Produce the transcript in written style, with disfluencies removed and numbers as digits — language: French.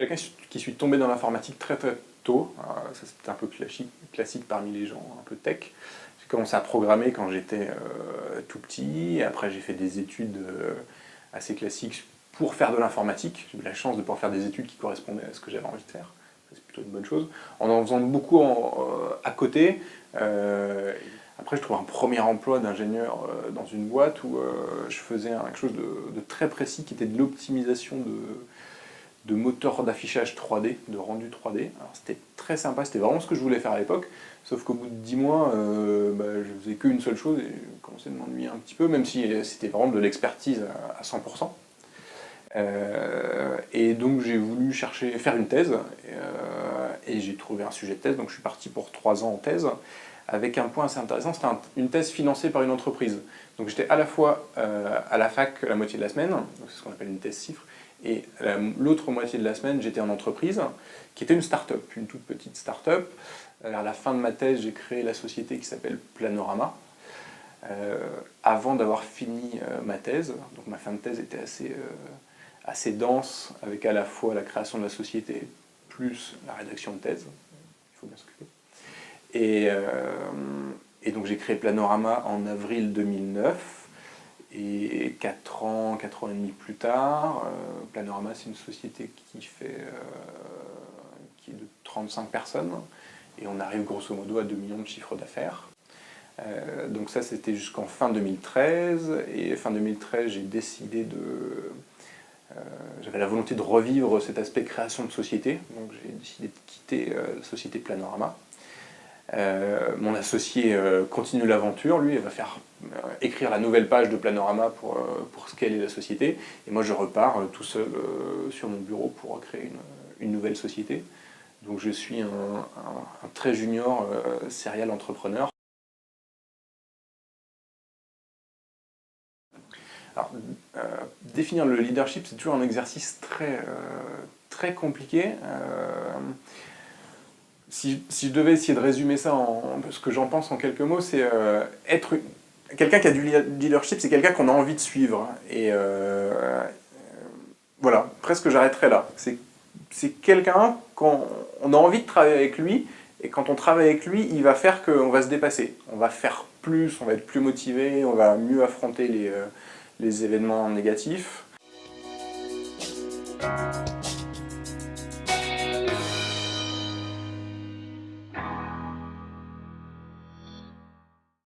quelqu'un qui suis tombé dans l'informatique très très tôt. Ça c'était un peu classique parmi les gens un peu tech. J'ai commencé à programmer quand j'étais tout petit. Après j'ai fait des études assez classiques pour faire de l'informatique. J'ai eu la chance de pouvoir faire des études qui correspondaient à ce que j'avais envie de faire. C'est plutôt une bonne chose. En faisant beaucoup à côté. Après, je trouve un premier emploi d'ingénieur dans une boîte où je faisais quelque chose de très précis qui était de l'optimisation de moteurs d'affichage 3D, de rendu 3D. Alors c'était très sympa, c'était vraiment ce que je voulais faire à l'époque, sauf qu'au bout de 10 mois, je faisais qu'une seule chose et je commençais à m'ennuyer un petit peu, même si c'était vraiment de l'expertise à 100%. Et donc j'ai voulu faire une thèse, et j'ai trouvé un sujet de thèse, donc je suis parti pour 3 ans en thèse, avec un point assez intéressant, c'était une thèse financée par une entreprise. Donc j'étais à la fois à la fac la moitié de la semaine, c'est ce qu'on appelle une thèse cifre, et l'autre moitié de la semaine j'étais en entreprise, qui était une start-up, une toute petite start-up. À la fin de ma thèse, j'ai créé la société qui s'appelle Planorama, avant d'avoir fini ma thèse. Donc ma fin de thèse était assez dense, avec à la fois la création de la société, plus la rédaction de thèse, il faut bien s'occuper. Et donc j'ai créé Planorama en avril 2009, et 4 ans et demi plus tard, Planorama c'est une société qui est de 35 personnes, et on arrive grosso modo à 2 millions de chiffres d'affaires. Donc ça c'était jusqu'en fin 2013, et fin 2013 j'ai décidé j'avais la volonté de revivre cet aspect création de société, donc j'ai décidé de quitter la société Planorama. Mon associé continue l'aventure, lui, il va faire écrire la nouvelle page de Planorama pour scaler la société, et moi je repars tout seul sur mon bureau pour créer une nouvelle société. Donc je suis un très junior serial entrepreneur. Alors, définir le leadership, c'est toujours un exercice très compliqué. Si je devais essayer de résumer ça, ce que j'en pense en quelques mots, c'est être quelqu'un qui a du leadership, c'est quelqu'un qu'on a envie de suivre. Et voilà, presque j'arrêterai là. C'est quelqu'un qu'on a envie de travailler avec lui, et quand on travaille avec lui, il va faire qu'on va se dépasser. On va faire plus, on va être plus motivé, on va mieux affronter les événements négatifs.